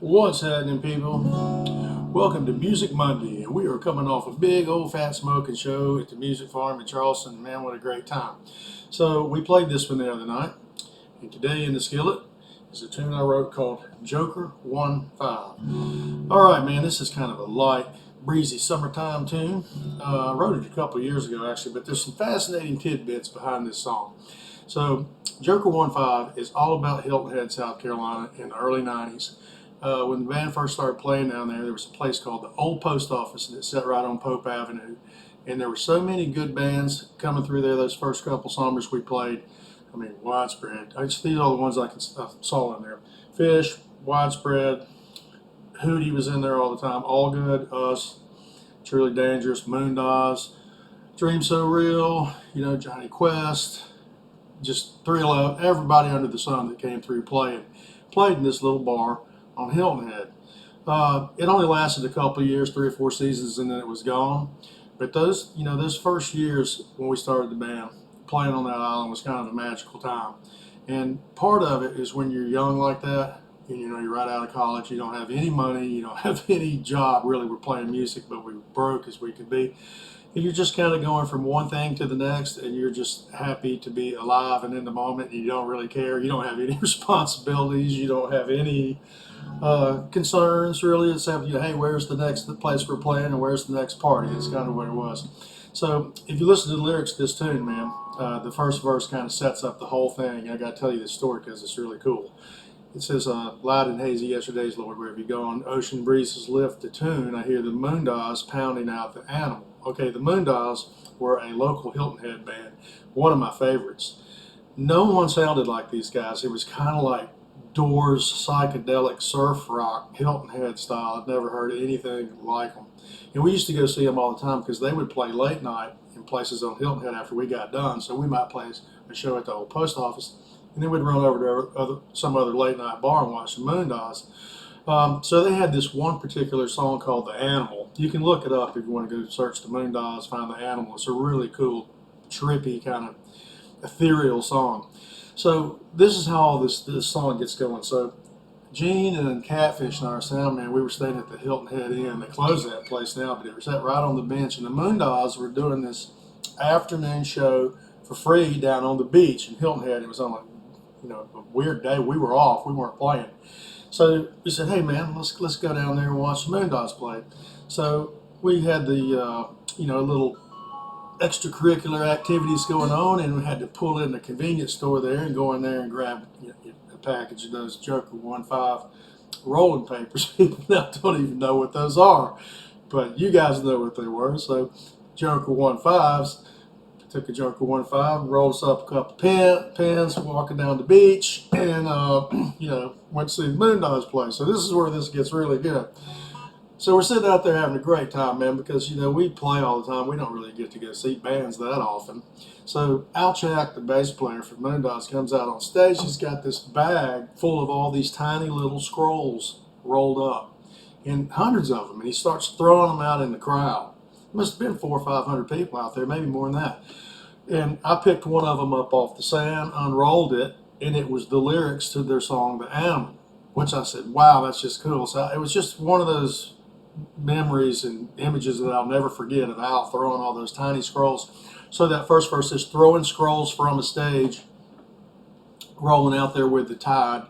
What's happening, people? Welcome to Music Monday. We are coming off a big old fat smoking show at the Music Farm in Charleston. Man, what a great time. So we played this one the other night, and today in the skillet is a tune I wrote called Joker 1-5. All right, man, this is kind of a light, breezy summertime tune. I wrote it a couple of years ago, actually, but there's some fascinating tidbits behind this song. So Joker 1-5 is all about Hilton Head, South Carolina in the early 90s. When the band first started playing down there was a place called the Old Post Office, and it sat right on Pope Avenue. And there were so many good bands coming through there those first couple summers we played. I mean, Widespread. These are all the ones I saw in there. Fish, Widespread, Hootie was in there all the time. All Good, Us, Truly Dangerous, Moondaz, Dream So Real, Johnny Quest, just Three-Love, everybody under the sun that came through played in this little bar on Hilton Head. It only lasted a couple of years, 3 or 4 seasons, and then it was gone. But those first years when we started the band, playing on that island was kind of a magical time. And part of it is when you're young like that, and you're right out of college, you don't have any money, you don't have any job really. We're playing music, but we were broke as we could be. And you're just kind of going from one thing to the next, and you're just happy to be alive and in the moment. And you don't really care. You don't have any responsibilities. You don't have any concerns really, except hey, where's the next place we're playing, and where's the next party? It's kind of what it was. So if you listen to the lyrics to this tune, man, the first verse kind of sets up the whole thing. I got to tell you this story because it's really cool. It says, loud and hazy yesterday's, Lord, where have you gone? Ocean breezes lift the tune. I hear the Moondaz pounding out the animal. Okay, the Moondaz were a local Hilton Head band, one of my favorites. No one sounded like these guys. It was kind of like Doors, psychedelic surf rock, Hilton Head style. I've never heard anything like them. And we used to go see them all the time because they would play late night in places on Hilton Head after we got done. So we might play a show at the Old Post Office, and then we'd run over to some other late night bar and watch the Moondaz. So they had this one particular song called The Animal. You can look it up if you want to go search the Moondaz, find The Animal. It's a really cool, trippy, kind of ethereal song. So this is how all this song gets going. So Gene and Catfish and our sound man, we were staying at the Hilton Head Inn. They closed that place now, but it was sat right on the bench. And the Moondaz were doing this afternoon show for free down on the beach in Hilton Head. It was on a weird day. We were off. We weren't playing. So we said, hey man, let's go down there and watch the Moondaz play. So we had the little extracurricular activities going on, and we had to pull in the convenience store there and go in there and grab a package of those Joker 1-5 rolling papers. People now don't even know what those are, but you guys know what they were. So Joker 1-5s, took a Joker 1-5, rolled us up a couple pens, walking down the beach, and went to see the Moondaz play. So this is where this gets really good. So we're sitting out there having a great time, man, because, we play all the time. We don't really get to go see bands that often. So Al Chak, the bass player for Moondaz, comes out on stage. He's got this bag full of all these tiny little scrolls rolled up, and hundreds of them, and he starts throwing them out in the crowd. There must have been 400 or 500 people out there, maybe more than that. And I picked one of them up off the sand, unrolled it, and it was the lyrics to their song, The Animal, which I said, wow, that's just cool. So it was just one of those memories and images that I'll never forget of Al throwing all those tiny scrolls. So that first verse is throwing scrolls from a stage, rolling out there with the tide.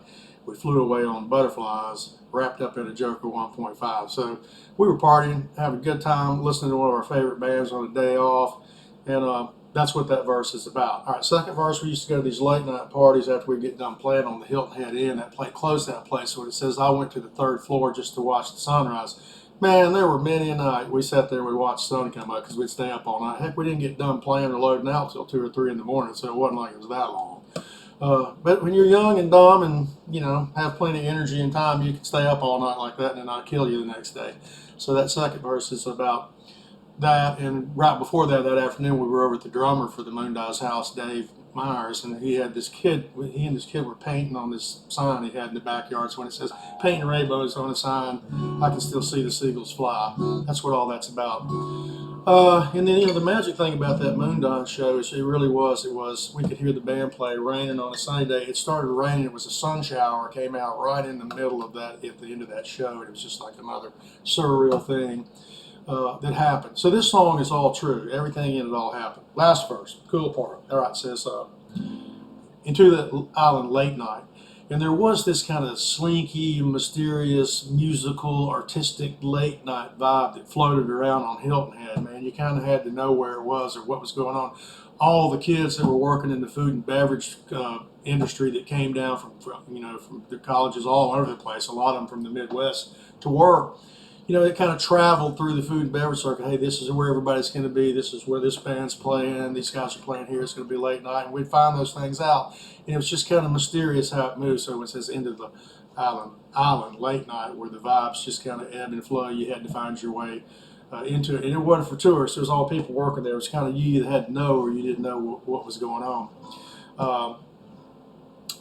We flew away on butterflies, wrapped up in a Joker 1.5. So we were partying, having a good time, listening to one of our favorite bands on a day off, and that's what that verse is about. All right, second verse, we used to go to these late night parties after we get done playing on the Hilton Head Inn. That play close to that place. So it says I went to the 3rd floor just to watch the sunrise. Man, there were many a night we sat there and we'd watch the sun come up because we'd stay up all night. Heck, we didn't get done playing or loading out till 2 or 3 in the morning, so it wasn't like it was that long. But when you're young and dumb and, have plenty of energy and time, you can stay up all night like that and it not kill you the next day. So that second verse is about that. And right before that afternoon, we were over at the drummer for the Moondaz house, Dave Myers, and he and this kid were painting on this sign he had in the backyard. So when it says painting rainbows on a sign, I can still see the seagulls fly. That's what all that's about. And then, the magic thing about that Moondance show is we could hear the band play raining on a sunny day. It started raining. It was a sun shower, came out right in the middle of that, at the end of that show. And it was just like another surreal thing that happened. So this song is all true. Everything in it all happened. Last verse, cool part. All right, says, into the island late night. And there was this kind of slinky, mysterious, musical, artistic late night vibe that floated around on Hilton Head, man. You kind of had to know where it was or what was going on. All the kids that were working in the food and beverage industry that came down from their colleges all over the place, a lot of them from the Midwest, to work. It kind of traveled through the food and beverage circuit. Hey, this is where everybody's going to be. This is where this band's playing. These guys are playing here. It's going to be late night. And we'd find those things out. And it was just kind of mysterious how it moved. So when it says into the island late night, where the vibes just kind of ebb and flow, you had to find your way into it. And it wasn't for tourists. It was all people working there. It was kind of you either had to know or you didn't know what was going on.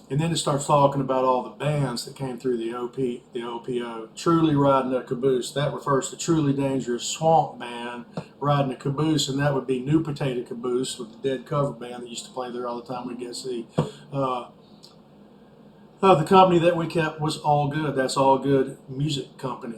And then it starts talking about all the bands that came through the OPO. Truly Riding a Caboose. That refers to Truly Dangerous Swamp Band riding a caboose, and that would be New Potato Caboose with the Dead cover band that used to play there all the time. We'd get to see. The company that we kept was All Good. That's All Good Music Company.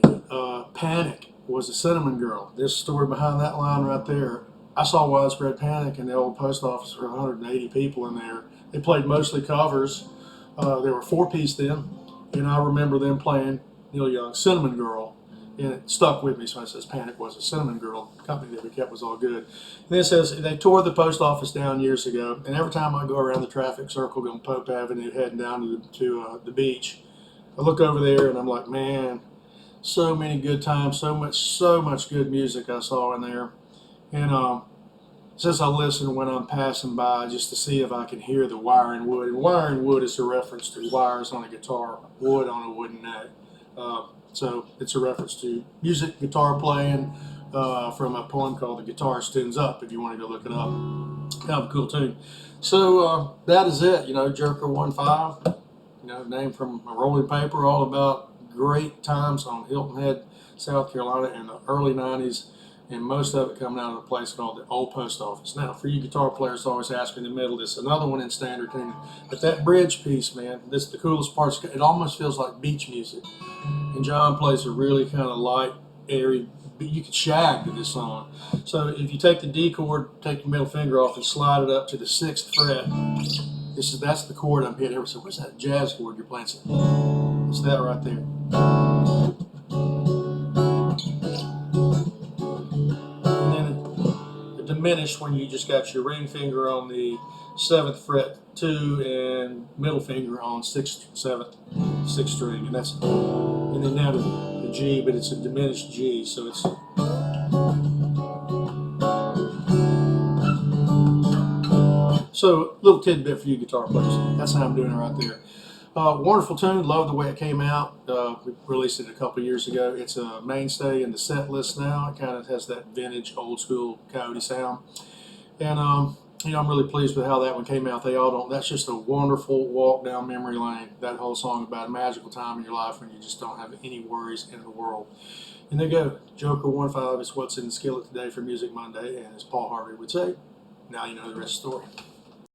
Panic was the Cinnamon Girl. This story behind that line right there. I saw Widespread Panic in the old post office. There were 180 people in there. They played mostly covers. They were four-piece then, and I remember them playing Neil Young's Cinnamon Girl, and it stuck with me. So it says Panic was a Cinnamon Girl. The company that we kept was All Good. And then it says they tore the post office down years ago, and every time I go around the traffic circle on Pope Avenue heading down to the beach, I look over there and I'm like, man, so many good times, so much good music I saw in there. And since I listen when I'm passing by just to see if I can hear the wiring wood. And wiring wood is a reference to wires on a guitar, wood on a wooden neck. So it's a reference to music, guitar playing from a poem called The Guitar Tunes Up, if you want to go look it up. Kind of a cool tune. So that is it, Jerker 1-5, named from a rolling paper, all about great times on Hilton Head, South Carolina in the early 90s. And most of it coming out of a place called the Old Post Office. Now, for you guitar players, always ask me in the middle, this another one in standard tuning. But that bridge piece, man, this is the coolest part. It almost feels like beach music. And John plays a really kind of light, airy, you could shag to this song. So if you take the D chord, take your middle finger off and slide it up to the 6th fret, that's the chord I'm hitting. So what's that jazz chord you're playing? It's that right there. Diminish when you just got your ring finger on the 7th fret 2 and middle finger on 6th, 7th, 6th string, and then now to the G, but it's a diminished G, so it's so little tidbit for you guitar players. That's how I'm doing it right there. Wonderful tune. Love the way it came out. We released it a couple years ago. It's a mainstay in the set list now. It kind of has that vintage, old school Coyote sound. And, I'm really pleased with how that one came out. They all don't. That's just a wonderful walk down memory lane. That whole song about a magical time in your life when you just don't have any worries in the world. And there you go. Joker 1-5 is what's in the skillet today for Music Monday. And as Paul Harvey would say, now you know the rest of the story.